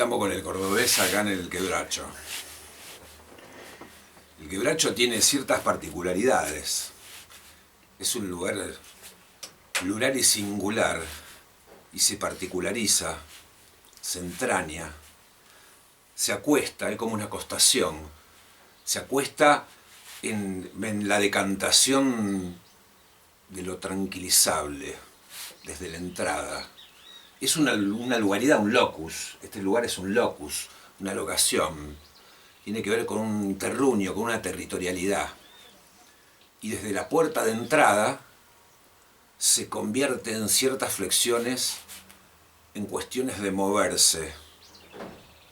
Estamos con el cordobés acá en el Quebracho. El Quebracho tiene ciertas particularidades. Es un lugar plural y singular, y se particulariza, se entraña, se acuesta, es como una acostación, se acuesta en la decantación de lo tranquilizable, desde la entrada. Es una lugaridad, un locus. Este lugar es un locus, una locación. Tiene que ver con un terruño, con una territorialidad. Y desde la puerta de entrada se convierte en ciertas flexiones en cuestiones de moverse,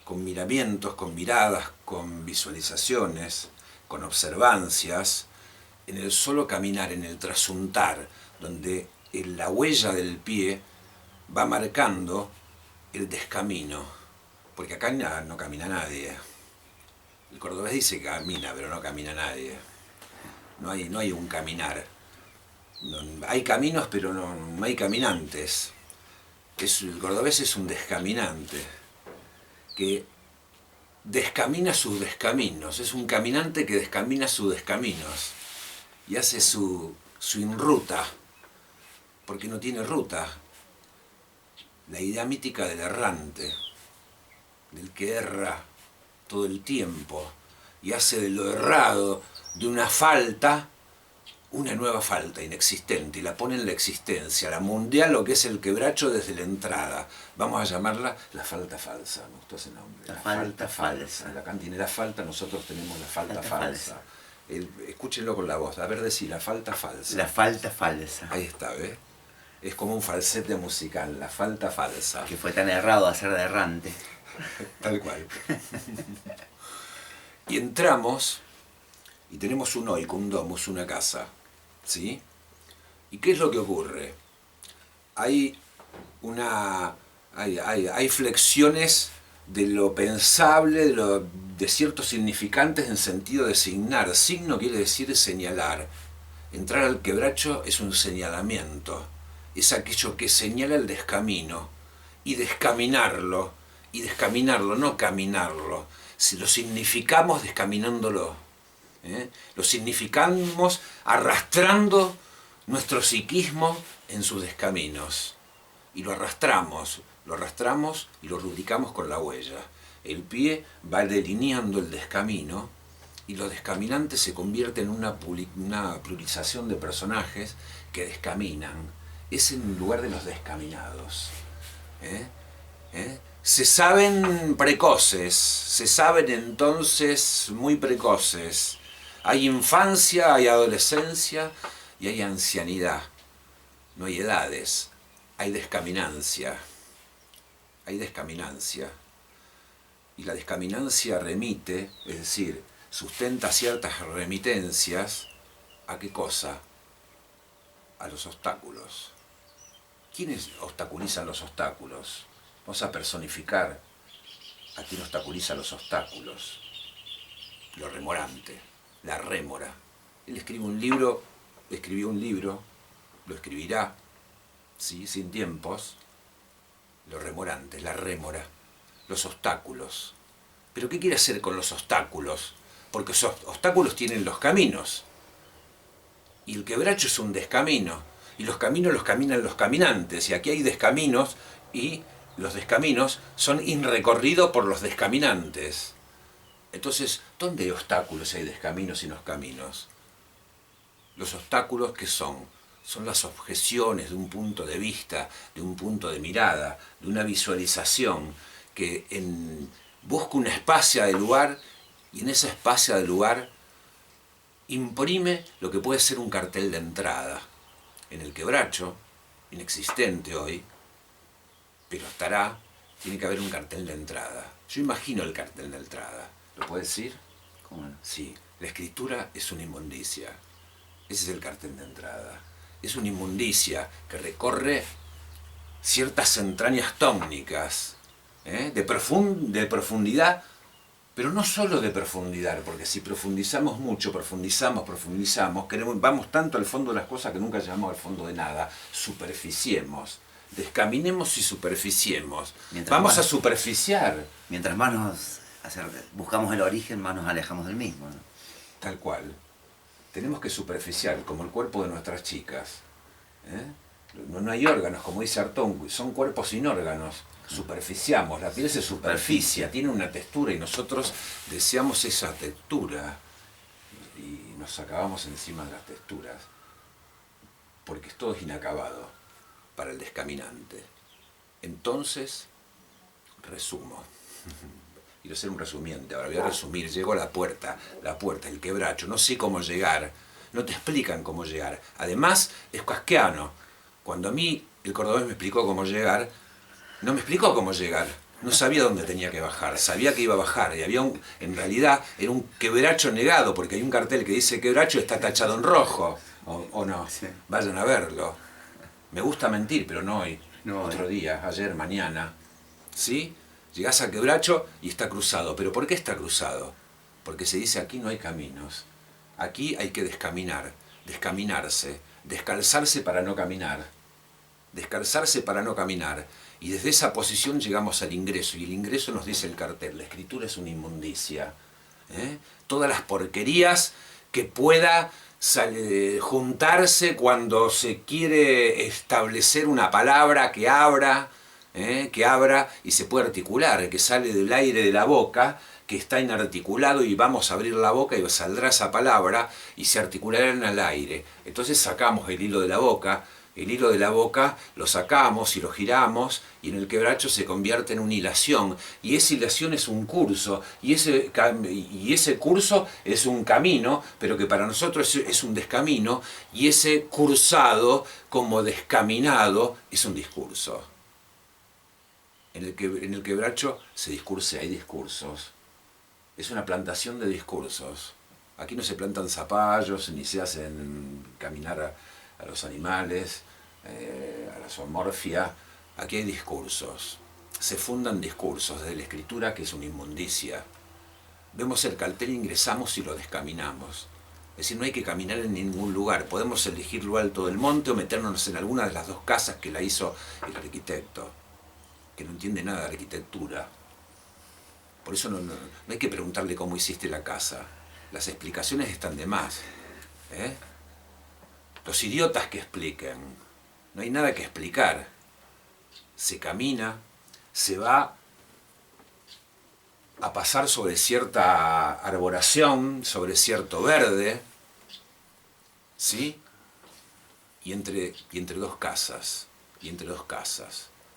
con miramientos, con miradas, con visualizaciones, con observancias, en el solo caminar, en el trasuntar, donde la huella del pie va marcando el descamino, porque acá no camina nadie. El cordobés dice que camina, pero no camina nadie. No hay un caminar. Hay caminos, pero no hay caminantes. El cordobés es un descaminante, que descamina sus descaminos. Es un caminante que descamina sus descaminos y hace su inruta, porque no tiene ruta. La idea mítica del errante, del que erra todo el tiempo y hace de lo errado, de una falta, una nueva falta inexistente, y la pone en la existencia, la mundial, lo que es el Quebracho desde la entrada. Vamos a llamarla la falta falsa, me gustó ese nombre. La falta falsa. La cantinera falta, nosotros tenemos la falta falsa. Escúchenlo con la voz, a ver decir, la falta falsa. La falta falsa. Ahí está, ¿ves? Es como un falsete musical, la falta falsa. Que fue tan errado hacer de errante. Tal cual. Y entramos y tenemos un oico, un domus, una casa, ¿sí? ¿Y qué es lo que ocurre? Hay flexiones de lo pensable, de ciertos significantes en sentido de signar. Signo quiere decir señalar. Entrar al Quebracho es un señalamiento. Es aquello que señala el descamino, y descaminarlo, no caminarlo. Si lo significamos descaminándolo, lo significamos arrastrando nuestro psiquismo en sus descaminos, y lo arrastramos y lo rubricamos con la huella. El pie va delineando el descamino, y los descaminantes se convierten en una pluralización de personajes que descaminan. Es en lugar de los descaminados. Se saben precoces, se saben entonces muy precoces. Hay infancia, hay adolescencia y hay ancianidad. No hay edades, hay descaminancia. Hay descaminancia. Y la descaminancia remite, es decir, sustenta ciertas remitencias. ¿A qué cosa? A los obstáculos. ¿Quiénes obstaculizan los obstáculos? Vamos a personificar a quien obstaculiza los obstáculos. Lo remorante, la rémora. Él escribió un libro, lo escribirá, ¿sí? Sin tiempos. Lo remorante, la rémora, los obstáculos. ¿Pero qué quiere hacer con los obstáculos? Porque esos obstáculos tienen los caminos. Y el Quebracho es un descamino. Y los caminos los caminan los caminantes. Y aquí hay descaminos, y los descaminos son irrecorridos por los descaminantes. Entonces, ¿dónde hay obstáculos y hay descaminos y los caminos? Los obstáculos, ¿qué son? Son las objeciones de un punto de vista, de un punto de mirada, de una visualización que busca una espacia de lugar, y en esa espacia de lugar imprime lo que puede ser un cartel de entrada. En el Quebracho, inexistente hoy, pero tiene que haber un cartel de entrada. Yo imagino el cartel de entrada. ¿Lo puedo decir? ¿Cómo no? Sí, la escritura es una inmundicia. Ese es el cartel de entrada. Es una inmundicia que recorre ciertas entrañas tónicas, de profundidad, pero no solo de profundidad, porque si profundizamos mucho, profundizamos, vamos tanto al fondo de las cosas que nunca llegamos al fondo de nada. Superficiemos. Descaminemos y superficiemos. Mientras Vamos más- a superficiar. Mientras más buscamos el origen, más nos alejamos del mismo, ¿no? Tal cual. Tenemos que superficiar, como el cuerpo de nuestras chicas. ¿Eh? No hay órganos, como dice Artón, son cuerpos sin órganos. Superficiamos, la piel se superficia, tiene una textura y nosotros deseamos esa textura y nos acabamos encima de las texturas. Porque todo es inacabado para el descaminante. Entonces, resumo. Quiero ser un resumiente, ahora voy a resumir. Llego a la puerta, el quebracho, no sé cómo llegar, no te explican cómo llegar. Además, es casquiano. Cuando a mí el cordobés me explicó cómo llegar, no me explicó cómo llegar. No sabía dónde tenía que bajar, sabía que iba a bajar. Y había en realidad, era un quebracho negado, porque hay un cartel que dice quebracho está tachado en rojo. ¿O no? Sí. Vayan a verlo. Me gusta mentir, pero no hoy. No, Otro día, ayer, mañana. ¿Sí? Llegás a quebracho y está cruzado. ¿Pero por qué está cruzado? Porque se dice aquí no hay caminos. Aquí hay que descaminar, descaminarse, descalzarse para no caminar. Descalzarse para no caminar. Y desde esa posición llegamos al ingreso. Y el ingreso nos dice el cartel. La escritura es una inmundicia. Todas las porquerías que pueda juntarse cuando se quiere establecer una palabra que abra y se puede articular, que sale del aire de la boca, que está inarticulado y vamos a abrir la boca y saldrá esa palabra y se articulará en el aire. Entonces sacamos el hilo de la boca lo sacamos y lo giramos y en el quebracho se convierte en una hilación y esa hilación es un curso y ese curso es un camino, pero que para nosotros es un descamino y ese cursado como descaminado es un discurso. En el quebracho se discurse, hay discursos. Es una plantación de discursos. Aquí no se plantan zapallos, ni se hacen caminar a los animales, a la zoomorfia. Aquí hay discursos. Se fundan discursos desde la escritura, que es una inmundicia. Vemos el cartel, ingresamos y lo descaminamos. Es decir, no hay que caminar en ningún lugar. Podemos elegir lo alto del monte o meternos en alguna de las dos casas que la hizo el arquitecto, que no entiende nada de arquitectura. Por eso no hay que preguntarle cómo hiciste la casa. Las explicaciones están de más. Los idiotas que expliquen. No hay nada que explicar. Se camina, se va a pasar sobre cierta arboración, sobre cierto verde, ¿sí? Y entre dos casas,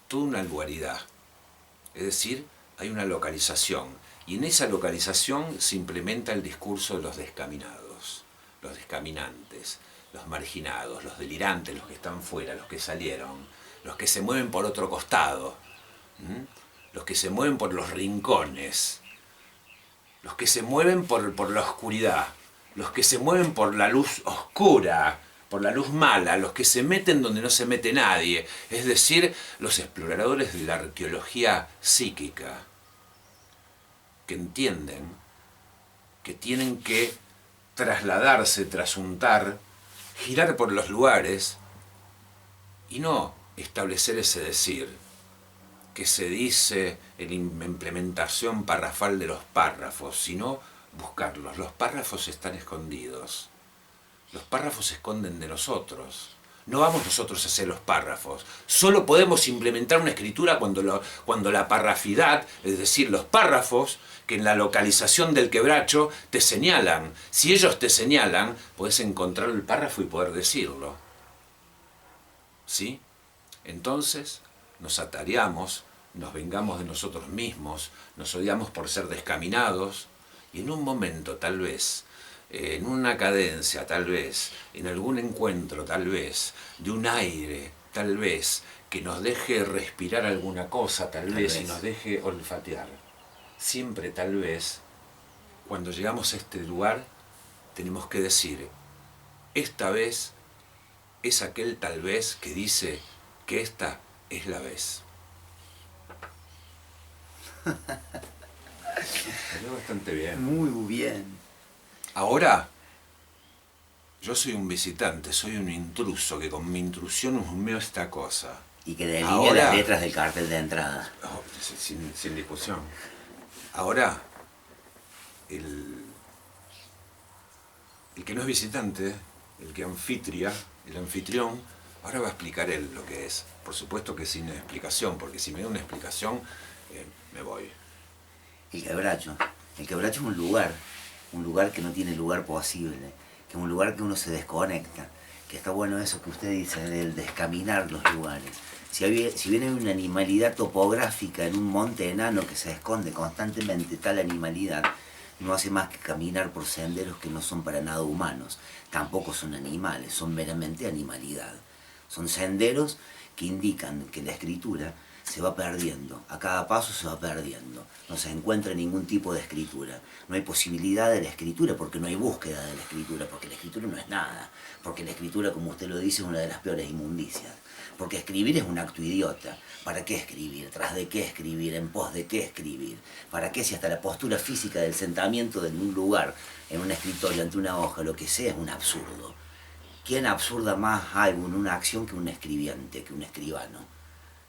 toda una lugaridad. Es decir, hay una localización. Y en esa localización se implementa el discurso de los descaminados, los descaminantes, los marginados, los delirantes, los que están fuera, los que salieron, los que se mueven por otro costado, los que se mueven por los rincones, los que se mueven por la oscuridad, los que se mueven por la luz oscura, por la luz mala, los que se meten donde no se mete nadie, es decir, los exploradores de la arqueología psíquica, que entienden que tienen que trasladarse, trasuntar, girar por los lugares y no establecer ese decir que se dice en implementación parrafal de los párrafos, sino buscarlos. Los párrafos están escondidos. Los párrafos se esconden de nosotros. No vamos nosotros a hacer los párrafos. Solo podemos implementar una escritura cuando la parrafidad, es decir, los párrafos, que en la localización del quebracho te señalan. Si ellos te señalan, podés encontrar el párrafo y poder decirlo. ¿Sí? Entonces, nos atareamos, nos vengamos de nosotros mismos, nos odiamos por ser descaminados, y en un momento, tal vez, en una cadencia, tal vez, en algún encuentro, tal vez, de un aire, tal vez, que nos deje respirar alguna cosa, tal vez, y nos deje olfatear. Siempre, tal vez, cuando llegamos a este lugar, tenemos que decir, esta vez es aquel tal vez que dice que esta es la vez. Salió bastante bien. Muy bien. Ahora, yo soy un visitante, soy un intruso que con mi intrusión husmeo esta cosa. Y que delinea Ahora, las letras del cartel de entrada. oh, sin discusión. Ahora, el, el que no es visitante, el que anfitria, el anfitrión, ahora va a explicar él lo que es. Por supuesto que sin explicación, porque si me da una explicación, me voy. El quebracho. El quebracho es un lugar que no tiene lugar posible, que es un lugar que uno se desconecta, que está bueno eso que usted dice, del descaminar los lugares. Si bien hay una animalidad topográfica en un monte enano que se esconde constantemente, tal animalidad no hace más que caminar por senderos que no son para nada humanos. Tampoco son animales, son meramente animalidad. Son senderos que indican que la escritura se va perdiendo, a cada paso se va perdiendo, no se encuentra ningún tipo de escritura, no hay posibilidad de la escritura porque no hay búsqueda de la escritura, porque la escritura no es nada, porque la escritura, como usted lo dice, es una de las peores inmundicias, porque escribir es un acto idiota. ¿Para qué escribir? ¿Tras de qué escribir? ¿En pos de qué escribir? ¿Para qué si hasta la postura física del sentamiento en un lugar, en un escritorio, ante una hoja, lo que sea, es un absurdo? ¿Quién absurda más algo en una acción que un escribiente, que un escribano?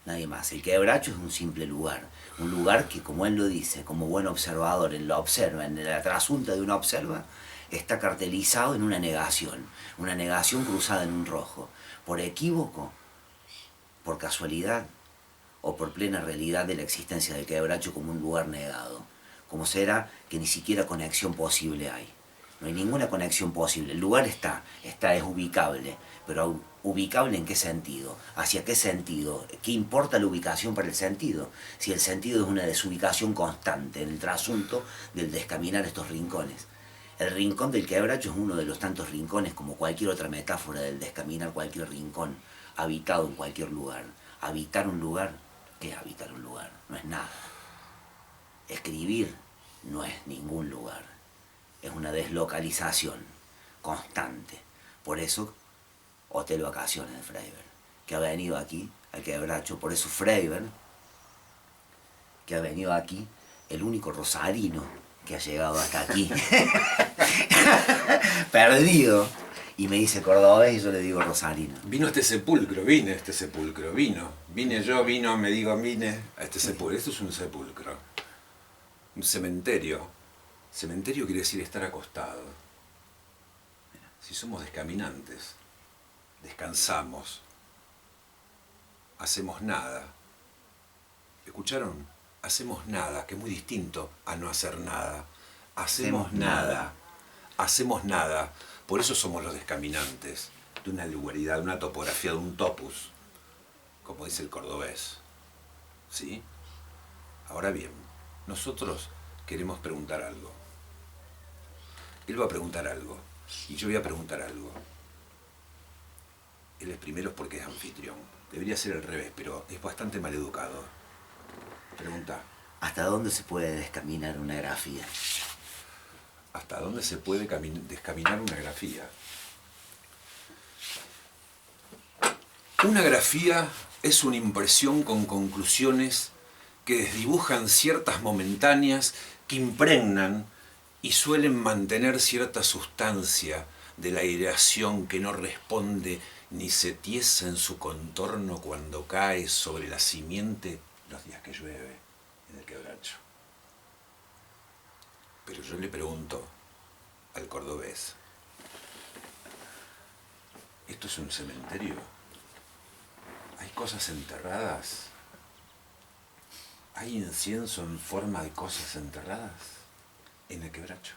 Nadie más. El quebracho es un simple lugar. Un lugar que, como él lo dice, como buen observador, él lo observa, en la trasunta de una observa, está cartelizado en una negación cruzada en un rojo. Por equívoco, por casualidad o por plena realidad de la existencia del quebracho como un lugar negado. Como será que ni siquiera conexión posible hay. No hay ninguna conexión posible. El lugar es ubicable, pero ¿ubicable en qué sentido? ¿Hacia qué sentido? ¿Qué importa la ubicación para el sentido? Si el sentido es una desubicación constante en el trasunto del descaminar estos rincones. El rincón del quebracho es uno de los tantos rincones como cualquier otra metáfora del descaminar cualquier rincón, habitado en cualquier lugar. Habitar un lugar, ¿qué es habitar un lugar? No es nada. Escribir no es ningún lugar. Es una deslocalización constante. Por eso, Hotel Vacaciones de Freiberg, que ha venido aquí, al quebracho. Por eso Freiberg, que ha venido aquí, el único rosarino que ha llegado hasta aquí. Perdido. Y me dice cordobés y yo le digo rosarino. Vino a este sepulcro, vine a este sepulcro, vino. Vine yo, me digo, vine a este sepulcro. Esto es un sepulcro. Un cementerio. Cementerio quiere decir estar acostado. Si somos descaminantes, descansamos, hacemos nada. ¿Escucharon? Hacemos nada, que es muy distinto a no hacer nada. Hacemos nada. Hacemos nada. Por eso somos los descaminantes, de una lugaridad, de una topografía, de un topus, como dice el cordobés. ¿Sí? Ahora bien, nosotros queremos preguntar algo. Él va a preguntar algo, y yo voy a preguntar algo. Él es primero porque es anfitrión. Debería ser al revés, pero es bastante maleducado. Pregunta. ¿Hasta dónde se puede descaminar una grafía? ¿Hasta dónde se puede descaminar una grafía? Una grafía es una impresión con conclusiones que desdibujan ciertas momentáneas que impregnan y suelen mantener cierta sustancia de la aireación que no responde ni se tiesa en su contorno cuando cae sobre la simiente los días que llueve en el quebracho. Pero yo le pregunto al cordobés, ¿esto es un cementerio? ¿Hay cosas enterradas? ¿Hay incienso en forma de cosas enterradas en el quebracho?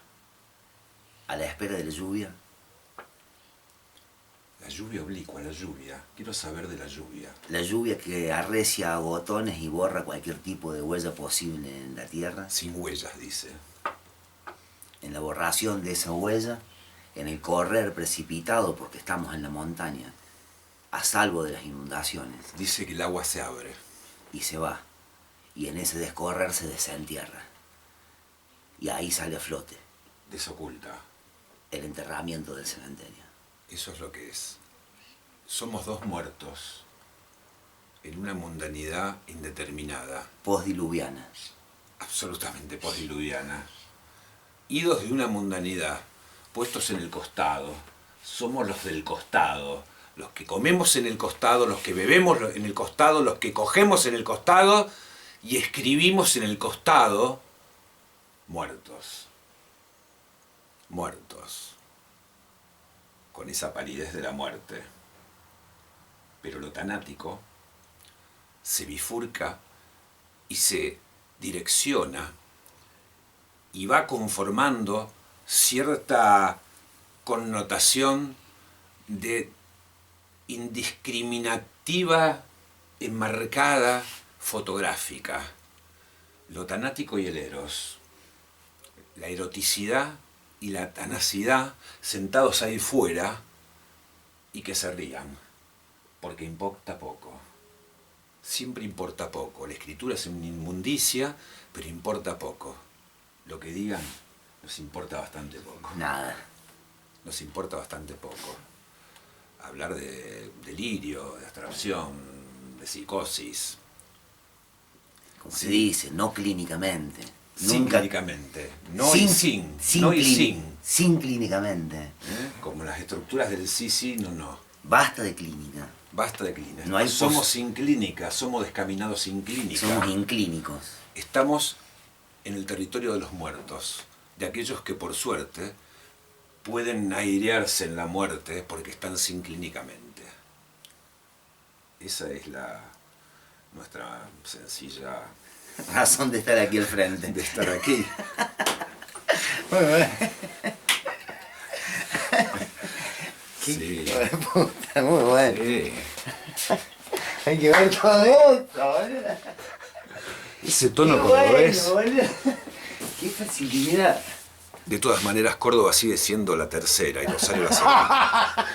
A la espera de la lluvia. La lluvia oblicua, la lluvia. Quiero saber de la lluvia. La lluvia que arrecia a botones y borra cualquier tipo de huella posible en la tierra. Sin huellas, dice. En la borración de esa huella, en el correr precipitado porque estamos en la montaña, a salvo de las inundaciones. Dice que el agua se abre. Y se va. Y en ese descorrer se desentierra. Y ahí sale a flote. Desoculta. El enterramiento del cementerio. Eso es lo que es. Somos dos muertos en una mundanidad indeterminada. Postdiluviana. Absolutamente postdiluviana. Idos de una mundanidad, puestos en el costado. Somos los del costado, los que comemos en el costado, los que bebemos en el costado, los que cogemos en el costado y escribimos en el costado, muertos. Muertos. Con esa palidez de la muerte. Pero lo tanático se bifurca y se direcciona y va conformando cierta connotación de indiscriminativa, enmarcada, fotográfica. Lo tanático y el eros, la eroticidad y la tanacidad sentados ahí fuera y que se rían, porque importa poco. Siempre importa poco. La escritura es una inmundicia, pero importa poco. Lo que digan nos importa bastante poco. Nada. Nos importa bastante poco. Hablar de delirio, de abstracción, de psicosis. Como se dice, no clínicamente. Sin Nunca, clínicamente. No y sin. No y sin. Sin clínicamente. Como las estructuras del sí, no. Basta de clínica. Basta de clínica. No hay somos sin clínica, somos descaminados sin clínica. Somos inclínicos. Estamos en el territorio de los muertos, de aquellos que por suerte pueden airearse en la muerte porque están sin clínicamente. Esa es nuestra sencilla Razón de estar aquí al frente. de estar aquí. Muy bueno. Sí. Hijo de puta, muy bueno. Sí. Hay que ver todo esto, boludo. Ese tono Qué como lo bueno, ves. boludo. Qué facilidad. De todas maneras, Córdoba sigue siendo la tercera y Rosario la segunda.